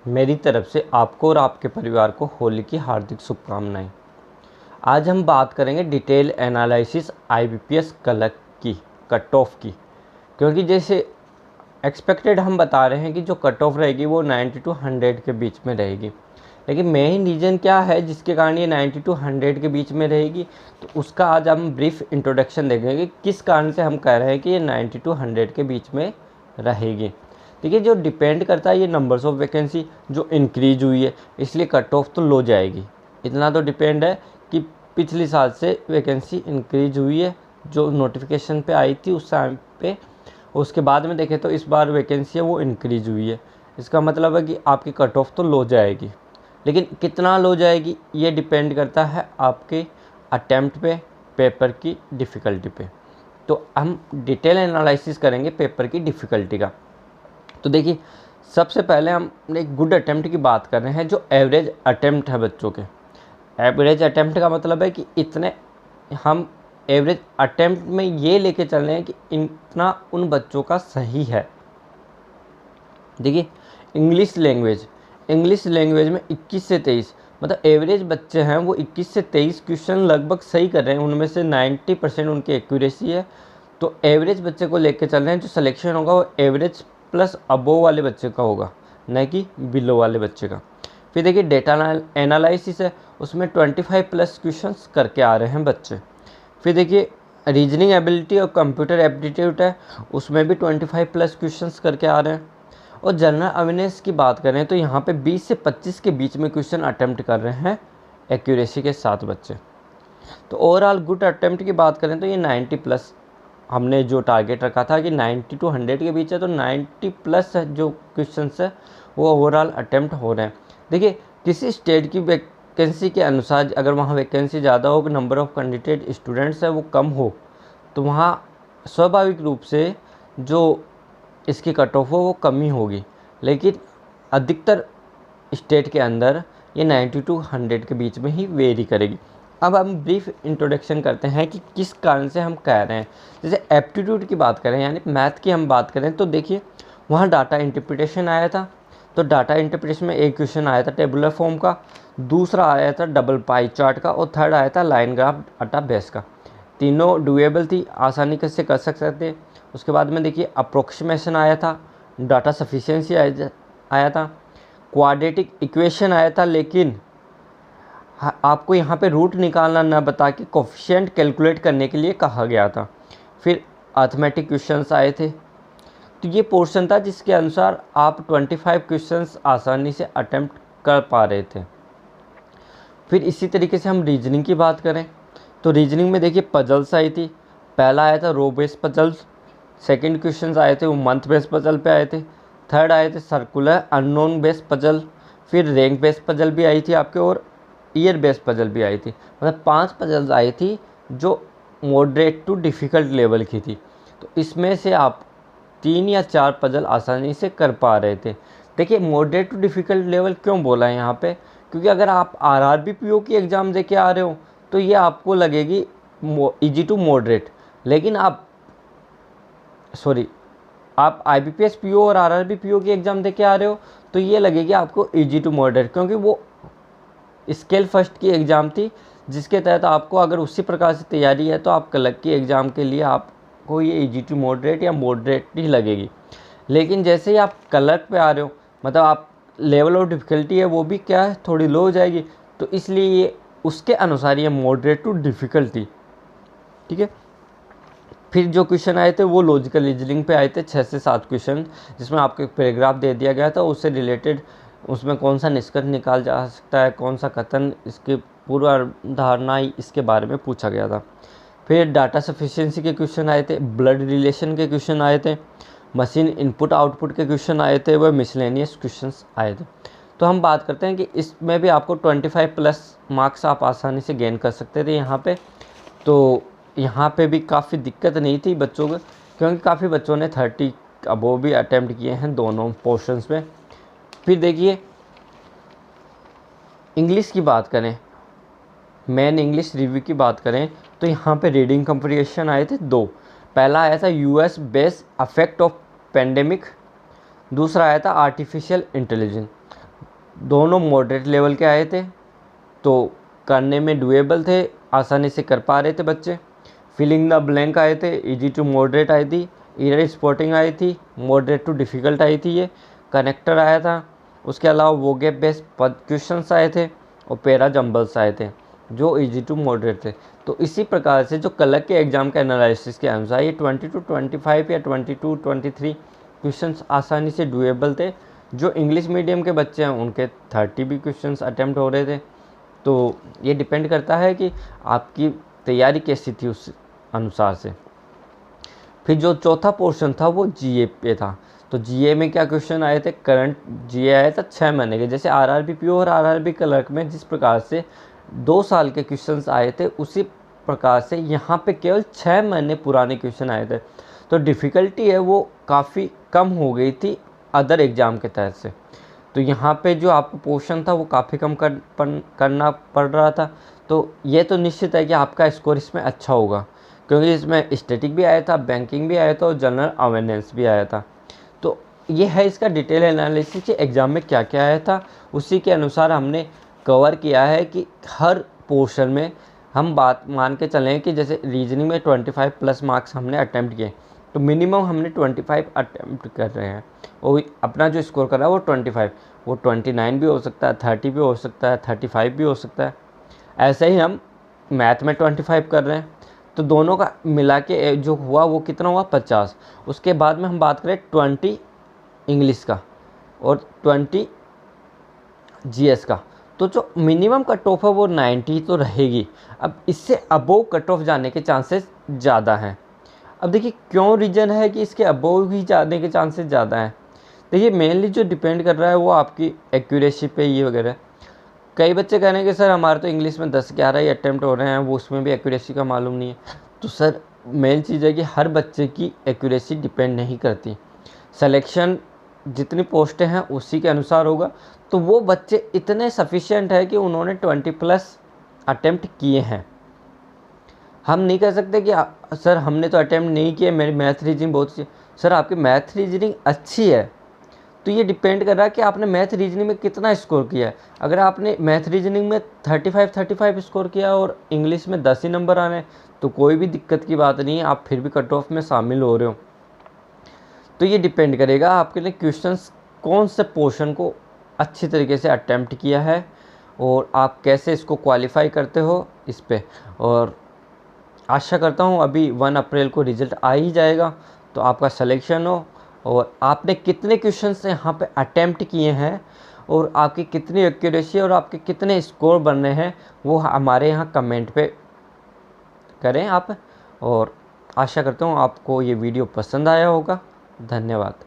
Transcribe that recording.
मेरी तरफ से आपको और आपके परिवार को होली की हार्दिक शुभकामनाएं। आज हम बात करेंगे डिटेल एनालिसिस आईबीपीएस कलर की कट ऑफ की, क्योंकि जैसे एक्सपेक्टेड हम बता रहे हैं कि जो कट ऑफ रहेगी वो 90 टू 100 के बीच में रहेगी, लेकिन मेन रीज़न क्या है जिसके कारण ये 90 टू 100 के बीच में रहेगी, तो उसका आज हम ब्रीफ इंट्रोडक्शन देखेंगे कि किस कारण से हम कह रहे हैं कि ये 90 टू 100 के बीच में रहेगी। देखिए, जो डिपेंड करता है ये नंबर्स ऑफ वैकेंसी जो इंक्रीज हुई है, इसलिए कट ऑफ तो लो जाएगी। इतना तो डिपेंड है कि पिछले साल से वैकेंसी इंक्रीज हुई है, जो नोटिफिकेशन पे आई थी उस टाइम पे, उसके बाद में देखें तो इस बार वैकेंसी है वो इंक्रीज हुई है। इसका मतलब है कि आपकी कट ऑफ तो लो जाएगी, लेकिन कितना लो जाएगी ये डिपेंड करता है आपके अटेम्प्ट पे, पेपर की डिफ़िकल्टी पे। तो हम डिटेल एनालिसिस करेंगे पेपर की डिफ़िकल्टी का। तो देखिए, सबसे पहले हम एक गुड अटेम्प्ट की बात कर रहे हैं, जो एवरेज अटेम्प्ट है बच्चों के। एवरेज अटेम्प्ट का मतलब है कि इतने हम एवरेज अटेम्प्ट में ये लेके चल रहे हैं कि इतना उन बच्चों का सही है। देखिए, इंग्लिश लैंग्वेज में 21 से 23 मतलब एवरेज बच्चे हैं वो 21 से 23 क्वेश्चन लगभग सही कर रहे हैं, उनमें से 90% उनकी एक्यूरेसी है। तो एवरेज बच्चे को लेके चल रहे हैं, जो सिलेक्शन होगा वो एवरेज प्लस अबोव वाले बच्चे का होगा, न कि बिलो वाले बच्चे का। फिर देखिए, डेटा एनालिसिस है, उसमें 25 प्लस क्वेश्चंस करके आ रहे हैं बच्चे। फिर देखिए, रीजनिंग एबिलिटी और कंप्यूटर एप्टीट्यूड है, उसमें भी 25 प्लस क्वेश्चंस करके आ रहे हैं। और जनरल अवेयरनेस की बात करें तो यहाँ पे 20 से 25 के बीच में क्वेश्चन अटेम्प्ट कर रहे हैं एक्यूरेसी के साथ बच्चे। तो ओवरऑल गुड अटेम्प्ट की बात करें तो ये 90 प्लस हमने जो टारगेट रखा था कि 90 टू 100 के बीच है, तो 90 प्लस जो क्वेश्चन है वो ओवरऑल अटेम्प्ट हो रहे हैं। देखिए, किसी स्टेट की वैकेंसी के अनुसार अगर वहाँ वैकेंसी ज़्यादा हो, नंबर ऑफ़ कैंडिडेट स्टूडेंट्स है वो कम हो, तो वहाँ स्वाभाविक रूप से जो इसकी कट ऑफ हो वो कमी होगी। लेकिन अधिकतर स्टेट के अंदर ये 90 टू 100 के बीच में ही वेरी करेगी। अब हम ब्रीफ इंट्रोडक्शन करते हैं कि किस कारण से हम कह रहे हैं। जैसे एप्टीट्यूड की बात करें, यानी मैथ की हम बात करें, तो देखिए वहाँ डाटा इंटरप्रिटेशन आया था। तो डाटा इंटरप्रिटेशन में एक क्वेश्चन आया था टेबुलर फॉर्म का, दूसरा आया था डबल पाई चार्ट का, और थर्ड आया था लाइन ग्राफ डाटा बेस का। तीनों डुएबल थी, आसानी से कर सकते थे। उसके बाद में देखिए अप्रोक्सीमेशन आया था, डाटा सफिशिएंसी आया था, क्वाड्रेटिक इक्वेशन आया था, लेकिन आपको यहाँ पे रूट निकालना ना बता के कोफिशिएंट कैलकुलेट करने के लिए कहा गया था। फिर अर्थमेटिक क्वेश्चंस आए थे। तो ये पोर्शन था जिसके अनुसार आप 25 क्वेश्चंस आसानी से अटेम्प्ट कर पा रहे थे। फिर इसी तरीके से हम रीजनिंग की बात करें तो रीजनिंग में देखिए पजल्स आई थी। पहला आया था रो बेस्ड पजल्स, सेकंड क्वेश्चंस आए थे वो मंथ बेस्ड पजल पे आए थे, थर्ड आए थे सर्कुलर अननोन बेस्ड पजल, फिर रैंक बेस्ड पजल भी आई थी आपके, और ईयर बेस्ड पजल भी आई थी। मतलब 5 पजल्स आई थी जो मॉडरेट टू डिफ़िकल्ट लेवल की थी। तो इसमें से आप 3 या 4 पजल आसानी से कर पा रहे थे। देखिए, मॉडरेट टू डिफ़िकल्ट लेवल क्यों बोला है यहाँ पे, क्योंकि अगर आप आरआरबी पीओ की एग्ज़ाम दे के आ रहे हो तो ये आपको लगेगी ईजी टू मॉडरेट, लेकिन आप आईबीपीएस पीओ और आरआरबी पीओ की एग्ज़ाम दे के आ रहे हो तो ये लगेगी आपको ईजी टू मॉडरेट, क्योंकि वो स्केल फर्स्ट की एग्ज़ाम थी, जिसके तहत आपको अगर उसी प्रकार से तैयारी है तो आप क्लर्क की एग्ज़ाम के लिए आपको ये ईजी टू मॉडरेट या मॉडरेट ही लगेगी। लेकिन जैसे ही आप क्लर्क पे आ रहे हो, मतलब आप लेवल ऑफ डिफ़िकल्टी है वो भी क्या है, थोड़ी लो हो जाएगी, तो इसलिए ये उसके अनुसार ये मॉडरेट टू डिफ़िकल्टी, ठीक है। फिर जो क्वेश्चन आए थे वो लॉजिकल रीजनिंग पे आए थे, 6 से 7 क्वेश्चन, जिसमें आपको एक पैराग्राफ दे दिया गया था, उससे रिलेटेड उसमें कौन सा निष्कर्ष निकाल जा सकता है, कौन सा कथन, इसकी पूर्वधारणा इसके बारे में पूछा गया था। फिर डाटा सफिशिएंसी के क्वेश्चन आए थे, ब्लड रिलेशन के क्वेश्चन आए थे, मशीन इनपुट आउटपुट के क्वेश्चन आए थे, वह मिसलेनियस क्वेश्चंस आए थे। तो हम बात करते हैं कि इसमें भी आपको 25 प्लस मार्क्स आप आसानी से गेन कर सकते थे यहाँ पे। तो यहाँ पे भी काफ़ी दिक्कत नहीं थी बच्चों को, क्योंकि काफ़ी बच्चों ने 30 अबोव भी अटैम्प्ट किए हैं दोनों पोर्शंस में। फिर देखिए, इंग्लिश की बात करें, मेन इंग्लिश रिव्यू की बात करें तो यहाँ पे रीडिंग कंप्रीहेंशन आए थे 2। पहला आया था US based affect of pandemic, दूसरा आया था आर्टिफिशियल इंटेलिजेंस। दोनों मॉडरेट लेवल के आए थे, तो करने में डुएबल थे, आसानी से कर पा रहे थे बच्चे। फिलिंग द ब्लैंक आए थे, इजी टू मॉडरेट आई थी। इरर स्पॉटिंग आई थी, मॉडरेट टू डिफ़िकल्ट आई थी ये। कनेक्टर आया था। उसके अलावा वो गैप बेस्ड क्वेश्चंस आए थे और पैरा जंबल्स आए थे जो इजी टू मॉडरेट थे। तो इसी प्रकार से जो कल के एग्ज़ाम के एनालिसिस के अनुसार ये 20 to 25 या 22 23 क्वेश्चंस आसानी से डुएबल थे। जो इंग्लिश मीडियम के बच्चे हैं उनके 30 भी क्वेश्चंस अटैम्प्ट हो रहे थे। तो ये डिपेंड करता है कि आपकी तैयारी कैसी थी उस अनुसार से। फिर जो चौथा पोर्शन था वो जीए पे था। तो जीए में क्या क्वेश्चन आए थे? करंट जीए आया था 6 महीने के, जैसे आरआरबी पीओ और आरआरबी क्लर्क में जिस प्रकार से 2 साल के क्वेश्चंस आए थे, उसी प्रकार से यहाँ पे केवल 6 महीने पुराने क्वेश्चन आए थे। तो डिफ़िकल्टी है वो काफ़ी कम हो गई थी अदर एग्ज़ाम के तहत से। तो यहाँ पे जो आपको पोर्शन था वो काफ़ी कम करना पड़ रहा था। तो ये तो निश्चित है कि आपका स्कोर इसमें अच्छा होगा, क्योंकि इसमें स्टैटिक भी आया था, बैंकिंग भी आया था और जनरल अवेयरनेस भी आया था। तो ये है इसका डिटेल एनालिसिस कि एग्ज़ाम में क्या क्या आया था। उसी के अनुसार हमने कवर किया है कि हर पोर्शन में हम बात मान के चलें कि जैसे रीजनिंग में 25 प्लस मार्क्स हमने अटैम्प्ट किए, तो मिनिमम हमने 25 अटैम्प्ट कर रहे हैं और अपना जो स्कोर कर रहा है वो 25, वो 29 भी हो सकता है, 30 भी हो सकता है, 35 भी हो सकता है। ऐसे ही हम मैथ में 25 कर रहे हैं, तो दोनों का मिला के जो हुआ वो कितना हुआ? 50। उसके बाद में हम बात करें 20 इंग्लिश का और 20 जीएस का, तो जो मिनिमम कट ऑफ है वो 90 तो रहेगी। अब इससे अबोव कट ऑफ जाने के चांसेस ज़्यादा हैं। अब देखिए क्यों रीज़न है कि इसके अबोव ही जाने के चांसेस ज़्यादा हैं। देखिए मेनली जो डिपेंड कर रहा है वो आपकी एक्यूरेसी पे ये वगैरह। कई बच्चे कह रहे हैं कि सर हमारे तो इंग्लिश में 10-11 ही अटैम्प्ट हो रहे हैं, वो उसमें भी एक्यूरेसी का मालूम नहीं है। तो सर मेन चीज़ है कि हर बच्चे की एक्यूरेसी डिपेंड नहीं करती। सिलेक्शन जितनी पोस्टें हैं उसी के अनुसार होगा। तो वो बच्चे इतने सफिशिएंट है कि उन्होंने 20 प्लस अटैम्प्ट किए हैं। हम नहीं कह सकते कि सर हमने तो अटैम्प्ट नहीं किए, मेरी मैथ रीजनिंग बहुत अच्छी। सर आपकी मैथ रीजनिंग अच्छी है, तो ये डिपेंड कर रहा है कि आपने मैथ रीजनिंग में कितना स्कोर किया है। अगर आपने मैथ रीजनिंग में 35 स्कोर किया और इंग्लिश में 10 ही नंबर आने, तो कोई भी दिक्कत की बात नहीं है, आप फिर भी कट ऑफ में शामिल हो रहे हो। तो ये डिपेंड करेगा आपके लिए क्वेश्चंस कौन से पोर्शन को अच्छी तरीके से अटैम्प्ट किया है और आप कैसे इसको क्वालिफाई करते हो इस पे। और आशा करता हूँ अभी 1 अप्रैल को रिज़ल्ट आ ही जाएगा, तो आपका सिलेक्शन हो और आपने कितने क्वेश्चंस यहाँ पे अटैम्प्ट किए हैं और आपकी कितनी एक्यूरेसी और आपके कितने स्कोर बनने हैं वो हमारे यहाँ कमेंट पे करें आप। और आशा करता हूँ आपको ये वीडियो पसंद आया होगा। धन्यवाद।